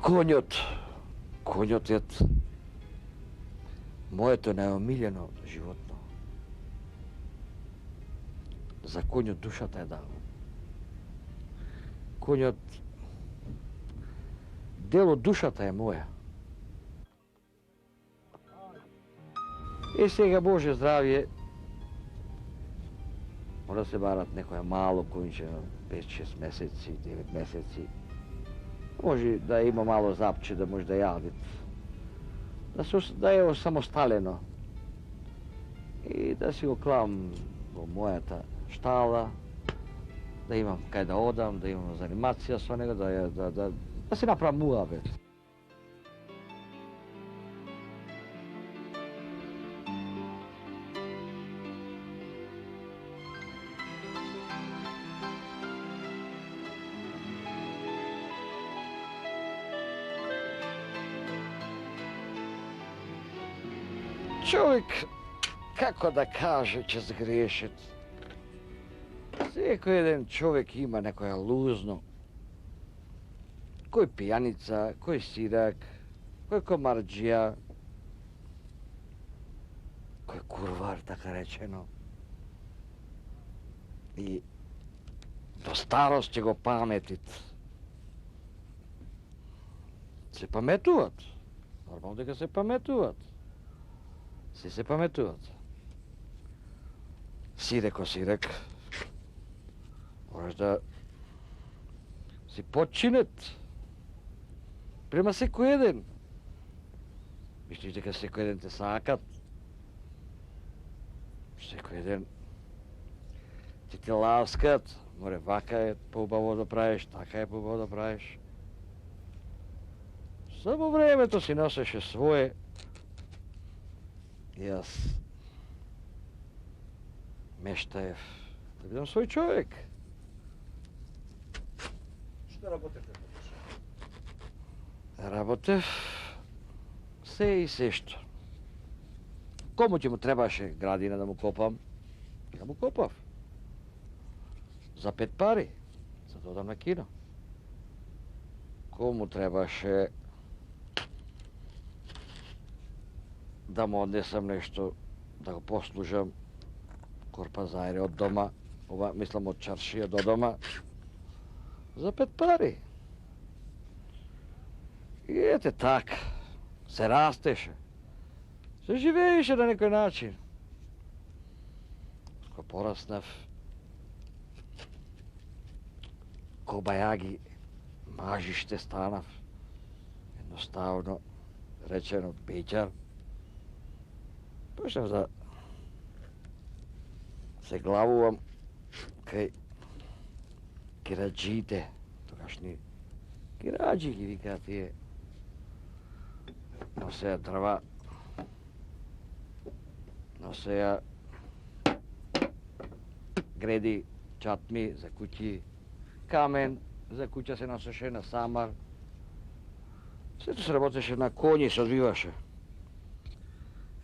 Конјот. Конјот е моето најомиljeno животно. За конјот душата е дал. Конјот, дел од душата е моја. И сега Боже здравје, мора да се барат некоја мало конјче, 5-6 месеци, 9 месеци. Може да има мало запче, да може да јадит. Да е самосталено. И да си го клам во мојата штала, да имам кај да одам, да имам занимација со него, да си направам муабет. Човек, како да каже, ќе сгрешит. Секој еден човек има некоја лузно. Кој пијаница, кој сирак, кој комарџија, кој курвар, така речено. И до старост ќе го паметит. Се паметуват. Нормално дека се паметуват. Се паметуват. Сиреко сирек. Можеш да си подчинет. Према секој еден. Мислиш дека секој еден те сакат. Секој еден ти те ласкат. Море, вака е поубаво да правиш, така е поубаво да правиш. Само времето си носеше свое. Јас мештаев да бидам свој човек. Што работевте? Работев се и сешто. Кому ќе му требаше градина да му копам? Да му копав. За 5 пари, за да одам на кино. Кому требаше да му однесам нешто, да го послужам, корпазајре од дома, мислам од чаршија до дома, за 5 пари. И ете така, се растеше, се живееше на некој начин. Кога пораснав, кобајаги, мажиште станав, едноставно речено беќар. Почнав да се главувам кај кираџиите, тогашни кираџи ги викаат тие. Носеа дрва, носеа греди, чатми за куќи, камен за куќа се носеше на самар. Сето се работеше на коњи, се одвиваше.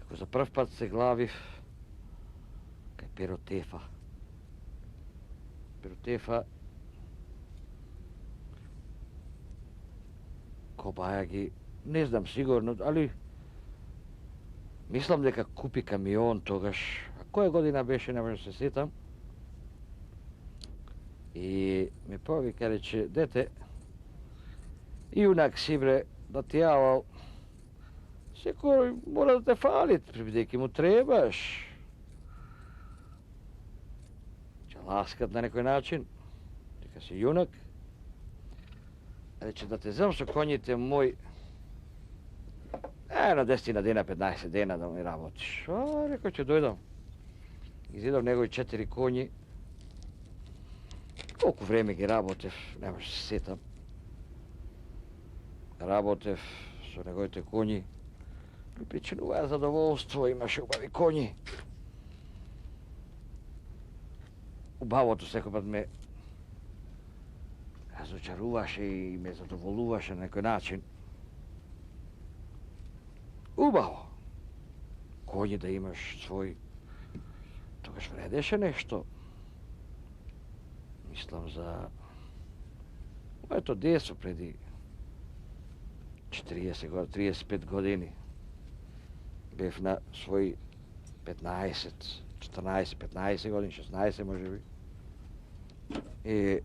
Како за прв пат се главив кај Перотефа. Перотефа кобајаги, не знам сигурно, али мислам дека купи камион тогаш. А која година беше, не може да се сетам. И ми повика, рече, дете, јунак си бре, да ти јавал, секој мора да те фалит, бидејќи му требаш. Ќе ласкат на некој начин, дека си јунак. Рече, да те зем со коњите мој, на 10 дена, 15 дена да ми работиш. Рекој, ќе дојдам. Изедов негои 4 коњи. Колку време ги работев, не може да се сетам. Работев со неговите коњи. Ми причинуваа задоволство, имаше убави коњи. Убавото секој пат ме разочаруваше и ме задоволуваше на некој начин. Убаво. Коњи да имаш свој, тогаш вредеше нешто. Мислам за моето десо преди 40 godina, 35 godini. Bih na svoji 15, 14, 15 godin, 16 može biti. I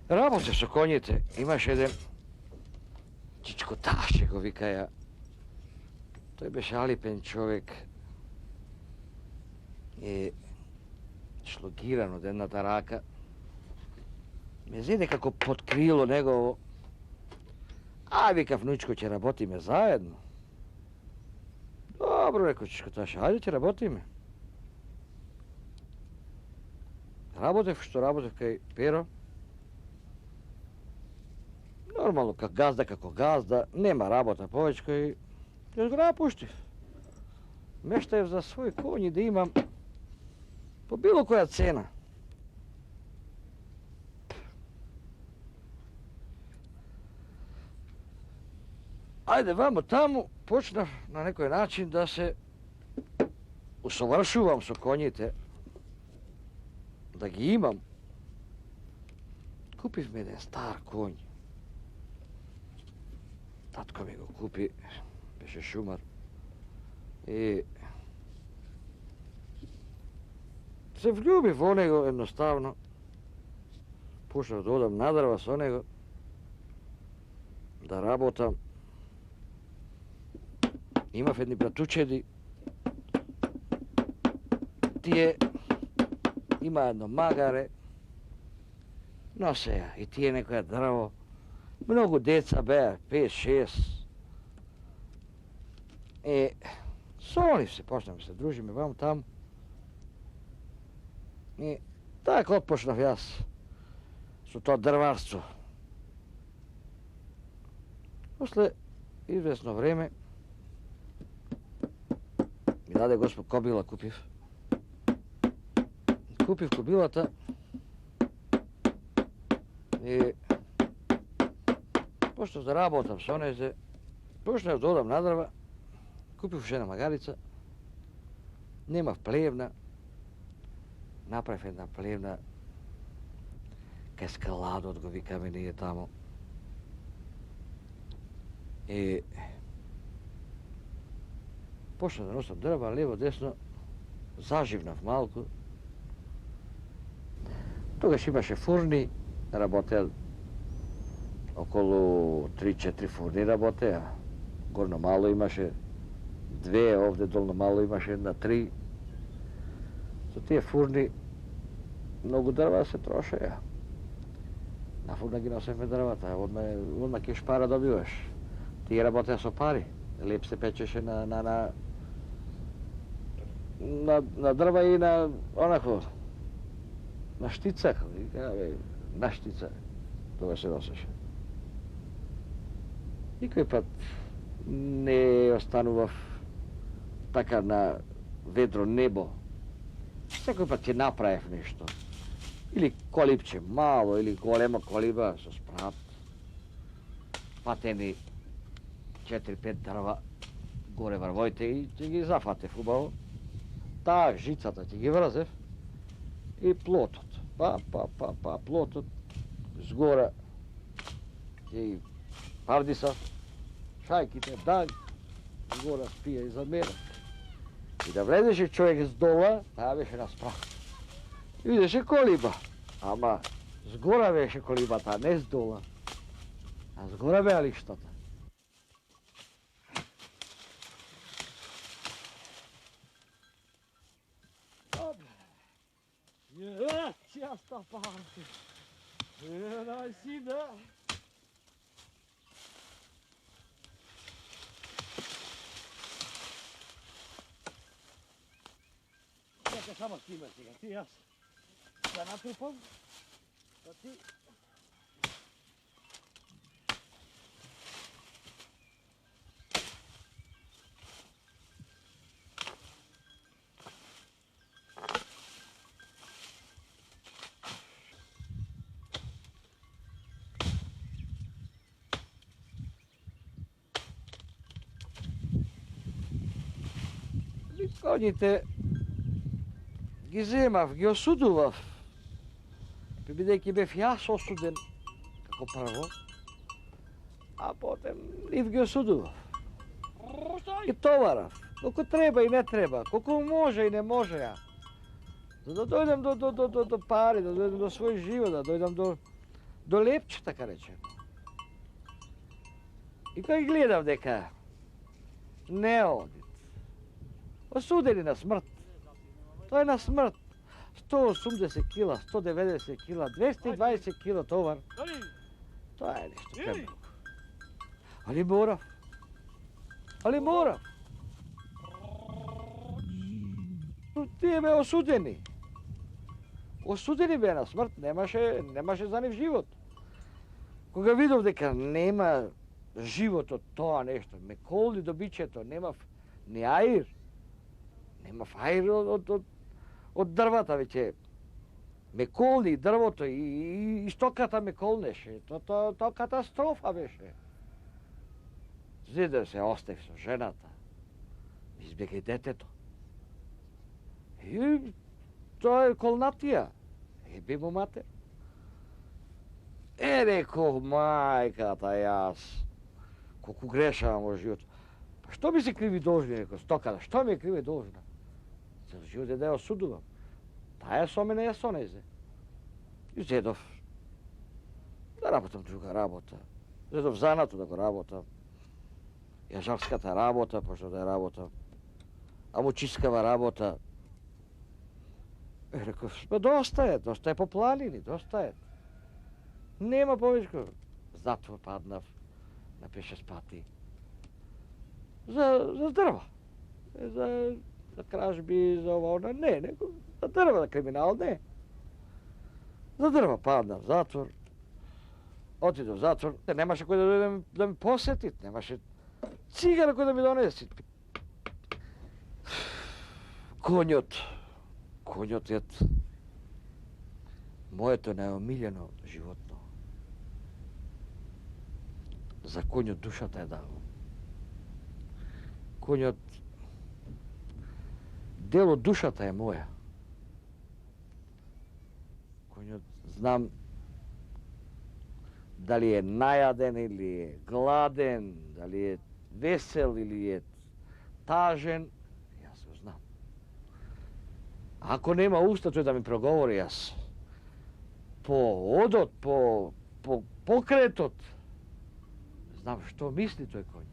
rabote su konjite, imaš jedan čičkotaš, go vikaja. To je beš alipen čovjek. I šlogiran od jedna taraka. Me zide kako pod krilo njegovo. A vikav vnučko će raboti me zajedno. Dobro, rekao čičkotaš, ajde će raboti me. Rabotev što rabotev kaj pero. Normalno, kako gazda, nema rabota povečko i još ga napuštiv. Meštajev za svoj konji da imam po bilo koja cena. Ajde, vamo tamo počna na nekoj način da se usavršuvam su konjite, da gi imam. Kupiv mi jedan star konj. Tatko mi go kupi, beše šumar. I se vljubiv onego jednostavno. Pušao da odam na drva s onego, da rabotam. Imav jedni bratučedi, tije ima jedno magare, nose ja i tije neko drvo. Mnogo deca beja, 5, 6. S oni se počnemo se družimo vam tamo. I tako otpočnav jas su to drvarstvo. Posle izvesno vreme mi dade gospod kobila kupiv. Kupiv kobilata i pošto zarabotam s oneze, počnem da odam na drva, kupив še jedna magarica, nema plevna, naprav jedna plevna kaskalada od govi kamenije tamo. I počnem da nosim drva, lijevo, desno, zaživnav malku. Togaš imaše furni, работел околу 3-4 фурни работеа. Горно мало имаше 2, овде долно мало имаше 1-3. За тие фурни многу дрва се трошеа. На фурна ги носевме дрвата, одма кеш пара добиваш. Тие работеа со пари. Леп се печеше на дрва и на онако на штица, на штица, това се носеше. Никой път не останував така на ведро небо. Секој път ти направив нешто. Или колипче мало, или голема колиба со спрат. Патени 4-5 дрва горе врвојте и ќе ги зафатев убаво. Таа жицата ќе ги врзев и плотот. Па, плотот, згора, и павдиса, шајките, даг, згора спија и замера. И да влезеше човек с дола, таа беше на спрах. И видеше колиба, ама згора беше колибата, не с дола, а згора беа лиштата. Sta parte. Dai, sì, da. Čekaj, samo snimati ga, ti jas. Da natrupam, da ti... Коните ги земав, ги осудував, бидејќи бев јас осуден како прво, a potom id ga osuduvao. I tovara, koliko treba i ne treba, koliko može i ne može ja. Da dojdem do pari, da dojdem do svoj život, da dojdem do lepče, така rečemo. I kaj gledam дека ne odit. Osudeni na smrt. To je na smrt. 180 kila, 190 kila, 220 kila tovar. To je nešto premnogo. Ali morav. Ali morav. Tije me osudeni. Osudeni be na smrt, немаше за нив живот. Кога видов дека нема живот од тоа нешто, ме колни до бичето, немав ни аир, немав аир од дрвата веќе. Ме колни дрвото и стоката ме колнеше. Тоа катастрофа беше. За да се остави со жената, избега и детето. И тоа е колнатија. Би му матер. Реков, мајката јас, колку грешавам во живот. Па што ми се криви должни, реков, стоката, што ми е криви должна? За живот е да ја осудувам. Таа е со мене, ја со незе. И зедов да работам друга работа. Зедов занато да го работам. Јажарската работа, пошто да ја работам. Амучискава работа. Реков, доста е по планини, доста е. Нема повеќе. Затвор паднав на 5-6 пати. За дрва. За кражби, за ова, она, не, за дрва, за криминал, не. За дрва паднав, затвор. Отидов затвор, немаше кој да дојде да ме посети, немаше цигара кој да ми донеси. Конјот е моето најомилено животно. За конјот душата е давам. Конјот, дел од душата е моја. Конјот знам дали е најаден или е гладен, дали е весел или е тажен, јас го знам. Ако нема уста, тој да ми проговори, јас по одот, по покретот, знам што мисли тој коњ.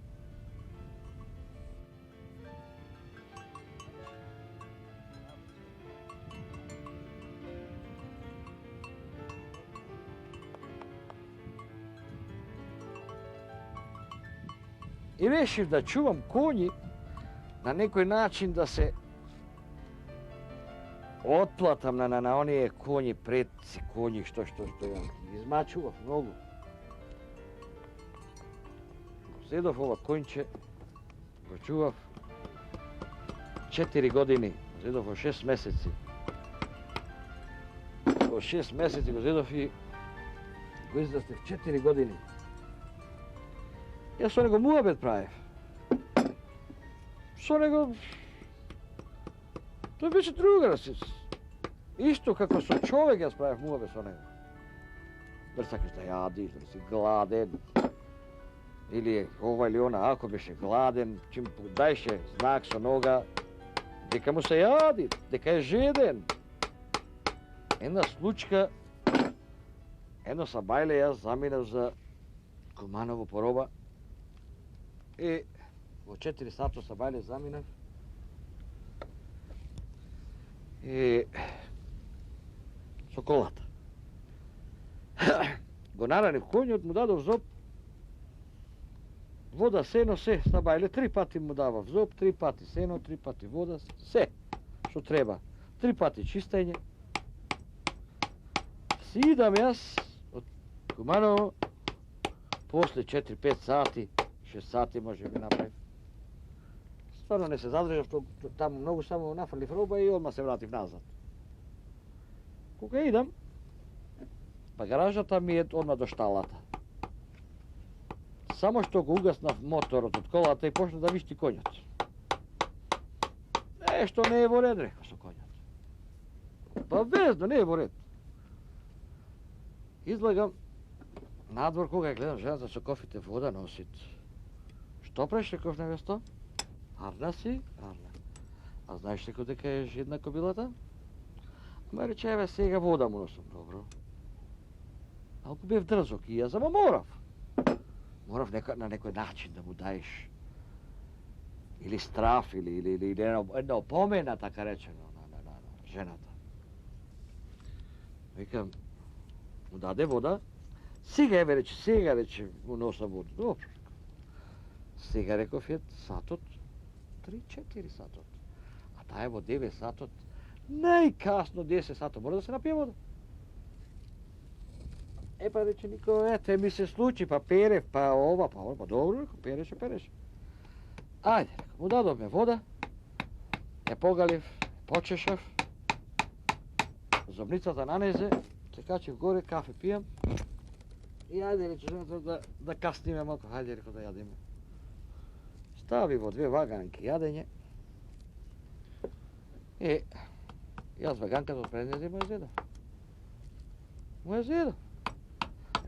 И решив да чувам коњи на некој начин да се отплатам на оние коњи, предци коњи, што ја измачував многу. Седов ова коњче, го чував 4 години, седов во 6 месеци. Во 6 месеци го седов и го израстев 4 години. Јас со него муабет правев. Со него... Тој беше другар. Исто како со човек јас правев муабет со него. Дали сакаш да јадиш, дали си гладен, или ова или она, ако беше гладен, чим дајше знак со нога, дека му се јади, дека е жеден. Една случка, едно сабајле јас заминав за Куманово пороба и во 4 сато сабајле заминав и со колата. Го наранив коњот, му дадов зоб, вода, сено, се, сабајле, 3 пати му давав зоб, 3 пати сено, 3 пати вода, се, што треба. 3 пати чистење. Си идам јас од Куманово, после 4-5 сати, 6 сати може би направив. Стварно не се задржав, што таму многу само нафрлив роба и одма се вратив назад. Кога идам, па гаражата ми е одма до шталата. Само што го угаснав моторот од колата и почна да вишти коњот. Нешто не е во ред, реков со коњот. Па везно, не е во ред. Излагам Nadvor koga je gledam, žena sa kofite voda nosit. Što preš, rekao nevjesto? Arna si? Arna. A znaš li дека je jednako bila ta? Ма рече, еве сега вода му носам, добро. Ако бев дрзок и јас, ама морав. Морав на некој начин да му даеш или страф, или една опомена, така речено, на жената. Викам, му даде вода, сега рече, му носам вода. Добро. Сега реков е сатот, 3-4 сатот. А таа е во 9 сатот, најкасно 10 сатот, мора да се напие вода. Па рече Никола, ете ми се случи, па перев, па ова, па ова, па добро, переше. Ајде, му дадовме вода, ја погалив, почешав, зобницата нанезе, се качив горе, кафе пијам, и ајде, рече жената, да касниме малко, ајде, реко да јадеме. Стави во 2 ваганки јадење, и јас ваганката од преднеде му ја зедав.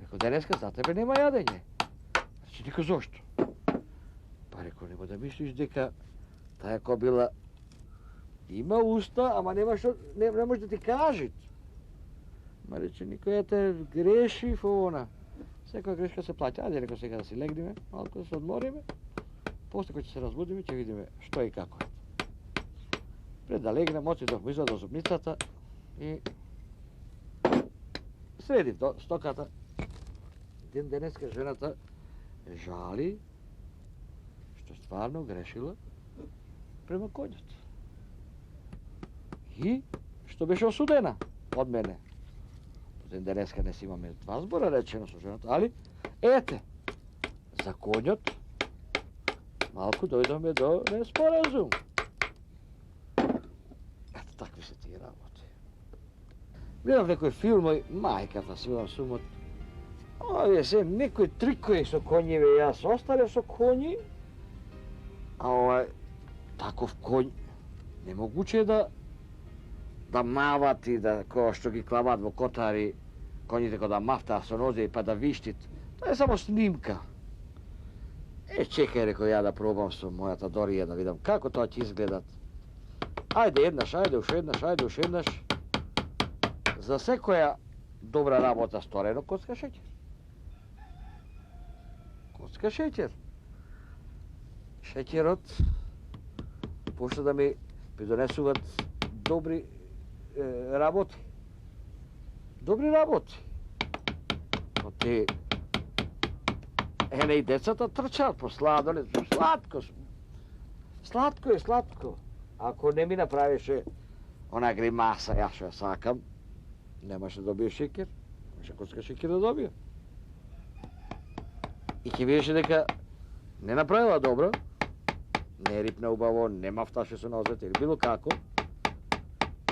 Реко, денеска за тебе нема јадење. Рече, Нико, зошто? Па реко, нема да мислиш дека таа кобила има уста, ама не може да ти кажет. Ма рече, Нико, ете, грешив она. Секоја грешка се плаќа. Ајде, реко, сега да си легнеме, малко да се одмориме. После кој ќе се разбудиме, ќе видиме што и како е. Пред да легнем, отидов му извадов зубницата и средив стоката. Денеска жената жали што стварно грешила према коњот. И што беше осудена од мене. Денеска не си имаме 2 збора речено со жената, али ете, за коњот малку дојдоме до неспоразум. Ето, такви се тие работи. Гледав некој филм, мајката си гледам сумот. Овие се некои трикови со коњиве, јас остарев со коњи, а овај таков коњ немогуче да мавати, да кој што ги клават во котари, коњите кој да мафта со нозе па да виштит. Тоа е само снимка. Чекај, рекој, ја да пробам со мојата Дорија, да видам како тоа ќе изгледат. Ајде еднаш, ајде уште еднаш. За секоја добра работа сторено коцка шеќер. Шеќерот почна да ми придонесуваат добри работи. Оти и децата трчаат по сладолед, сладко. Ако не ми направише она гримаса, јас што ја сакам, немаше да добие шеќер, немаше коцка шеќер да добие. И ќе видеше дека не направила добро, не рипна убаво, не мафташе со нозете или било како.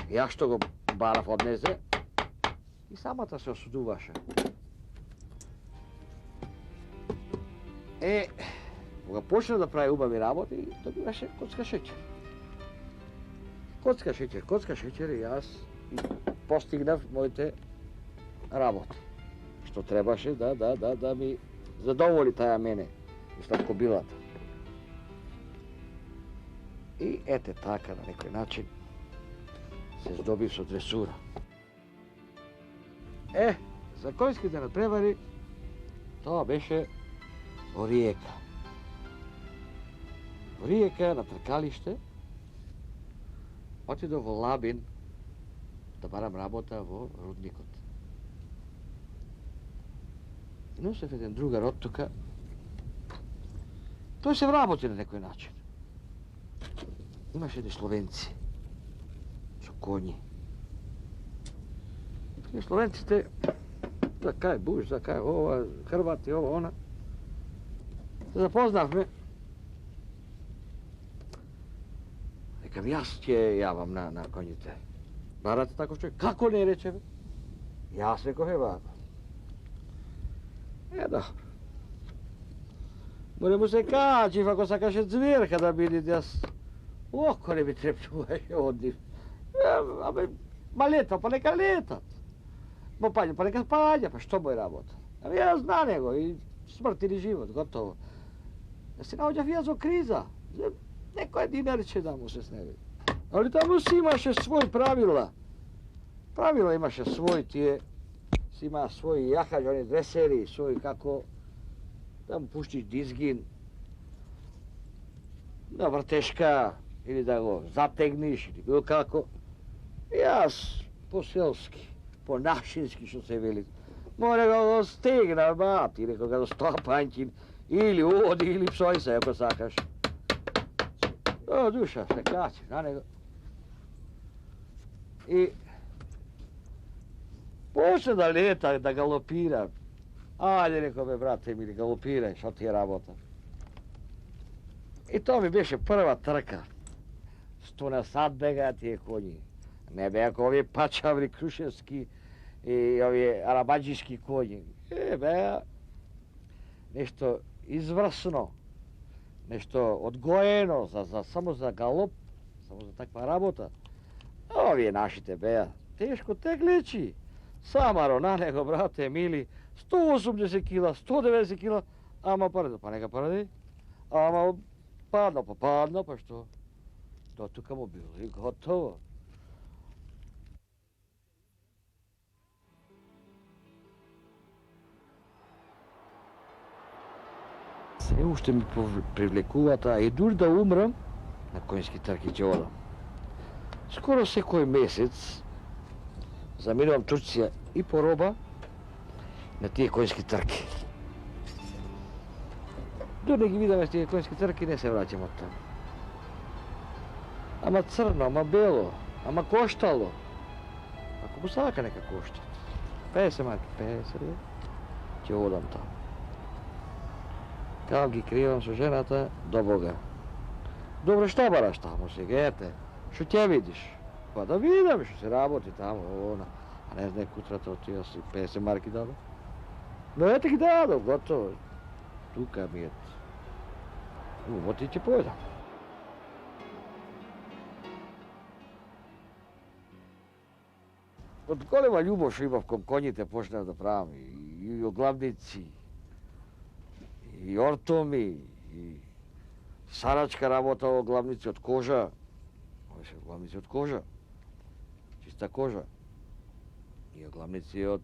Јас што го барав од незе и самата се осудуваше. Кога почна да прави убави работи, добиваше коцка шеќер. Коцка шеќер и јас постигнав моите работи. Што требаше да ми задоволи таја мене и сладкобилата. И ете така, на некој начин, се здобив со дресура. За коњските надпревари, тоа беше во Риека. Во Риека на тркалиште, отидов во Лабин да барам работа во рудникот. И носев еден другар од тука. Тој се вработи на некој начин. Имаше едни словенци со коњи. И словенците, за кај буш, за кај ова, хрвати, ова, она. Се запознавме. Викам, јас ќе јавам на коњите. Барате таков човек? Како не, рече бе? Јас реков вако. Добро. Море му се качив, ако сакаше зверка да биде, јас око не ми трепнуваше од нив. Абе, ма летал, па нека летат. Ма паѓа, па нека паѓа, па што му е работа? Ali ja zna nego i smrt ili život, gotovo. Da se naođa vijazo kriza. Neko je dinar će da mu se snevi. Ali tamo si imaše svoj pravila. Pravila imaše svoj, si ima svoj jahalj, oni dreseri, svoj kako, da mu puštiš dizgin, da vrteška, ili da go zategniš, ili bilo kako. Ja po selski, po našinski što se veli, mora ga stegna bat, ili ga do stopanjkin, ili uvodi, ili psoj se, ako sakaš. O, duša, se kaće, na nego. I počne da leta, da galopira. Ajde, rekao me, brate mili, galopiraj, što ti je rabota. I to mi biše prva trka. Sto na sad bega tije konji. Ne bega ovi pačavri, kruševski i ovi arabadžijski konji. Bega nešto izvrsno, nešto odgojeno, samo za galop, samo za takva rabota. Ovi naši tebeja, teško tek leći. Samaro na nego, brate mili, 180 kila, 190 kila, ama parado, pa neka paradi. Ama padno, pa što? Dotukamo bilo i gotovo. Sve što mi privлекувата и дур да умрам на конјски трки ќе одам. Скоро секој месец заминувам Турција и по роба на тие конјски трки. До не ги видаме тие конјски трки, не се враќам од таму. Ама црно, ама бело, ама коштало. Ако му сака нека коштат. 50 марки, 50, ќе одам таму. Kao ги кривам со жената до Бога. Добре, што бараш таму сега, ете? Што ќе видиш? Па да видам што се работи таму, она. А не знае кутрата отида си 50 марки даде. Но ете ги дадо, готово. Тука ми е. Оти ќе појдам. Од голема љубов што имав кон коњите почнав да правам и оглавници, и ортоми, и сарачка работа во главници од кожа. Ови се главници од кожа. Чиста кожа. И оглавници од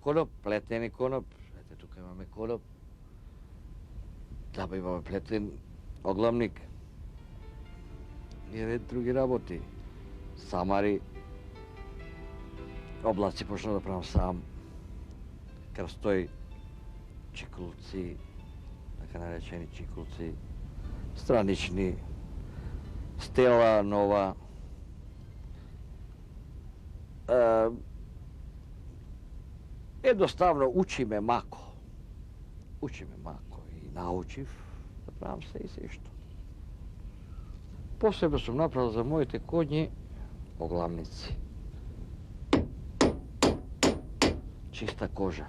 коноп, плетени коноп. Ете, тука имаме коноп. Тама имаме плетен оглавник. И ред други работи. Самари. Облаци почнав да правам сам. Крстој, чикулци, така наречени чикулци, странични, стела нова. Едноставно учи ме мако. Учи ме мако и научив да правам се и се што. Посебно сум направил за моите коњи оглавници. Чиста кожа.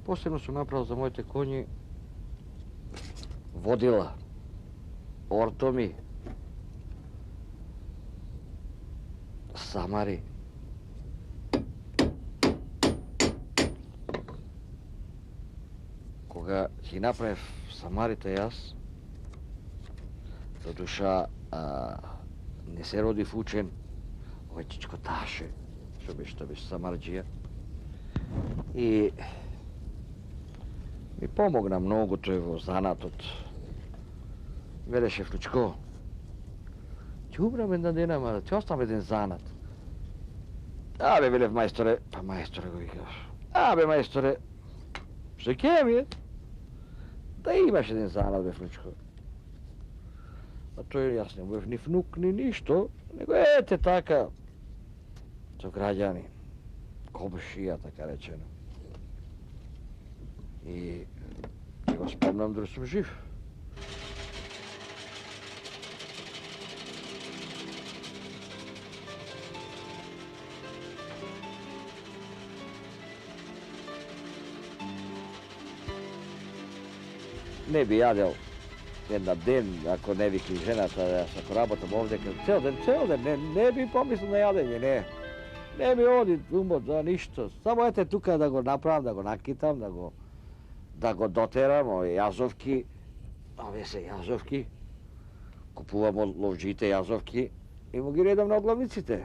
Посебно сум направил за моите коњи водила, ортоми, самари. Кога ги направив самарите јас, за душа не се родив учен, овој чичкоташе, што беше самарџија. И ми помогна многу тој во занатот. Велеше Флучко, ќе умрам една дена, ама ќе оставам еден занат. Абе, велев мајсторе, па мајсторе го викаш. Абе, мајсторе, што ќе ми е? Да имаш еден занат, бе, Флучко. А тој, јас не бев ни внук, ни ништо, него ете така, со граѓани, комшија, така речено. И ќе го спомнам дали сум жив. Не би јадел една ден, ако не викли жената, да јас ако работам овде, цел ден, не би помислил на јадење, не. Ne mi oni umot za ništa. Samo ete tuka da go napravim, da go nakitam, da go doteram, ove jazovki, ove se jazovki, kupuvamo lovđite jazovki i mu gi redam na oglavnicite.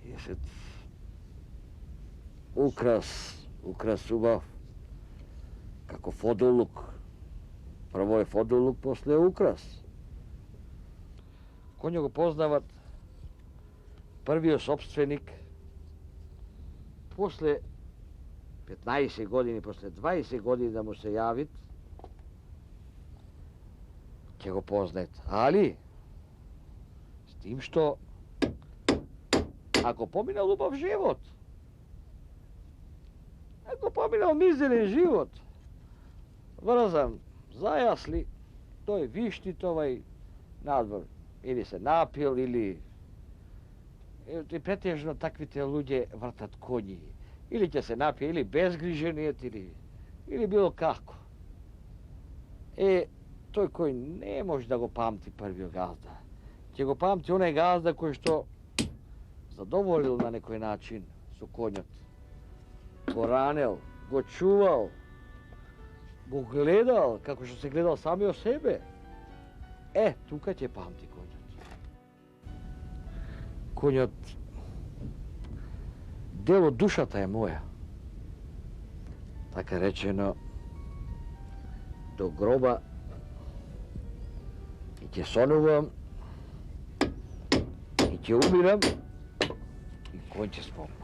Jeset ukras ubav, kako foduluk. Prvo je foduluk, posle ukras. Ko njega poznavat, prvi je sopstvenik, posle 15 godini, posle 20 godina da mu se javit, će go poznat. Ali, s tim što, ako pomina lubav život, ako pomina mizeren život, vrzam, zajasli, to je vištit ovaj nadvor. Ili se napil, ili pretežno takvi te luđe vrtat konji. Ili će se napije, ili bezgriženijet, ili bilo kako. To je koji ne može da go pamti prvi gazda. Će go pamti onaj gazda koji što zadovoljil na nekoj način su konjot. Go ranel, go čuval, go gledal, kako što se gledal sami o sebe. Tuka će pamti konjot. Konjot, delo dušata je moja. Tako rečeno, do groba i će sonuvam, i će umiram, i konj će spomniti.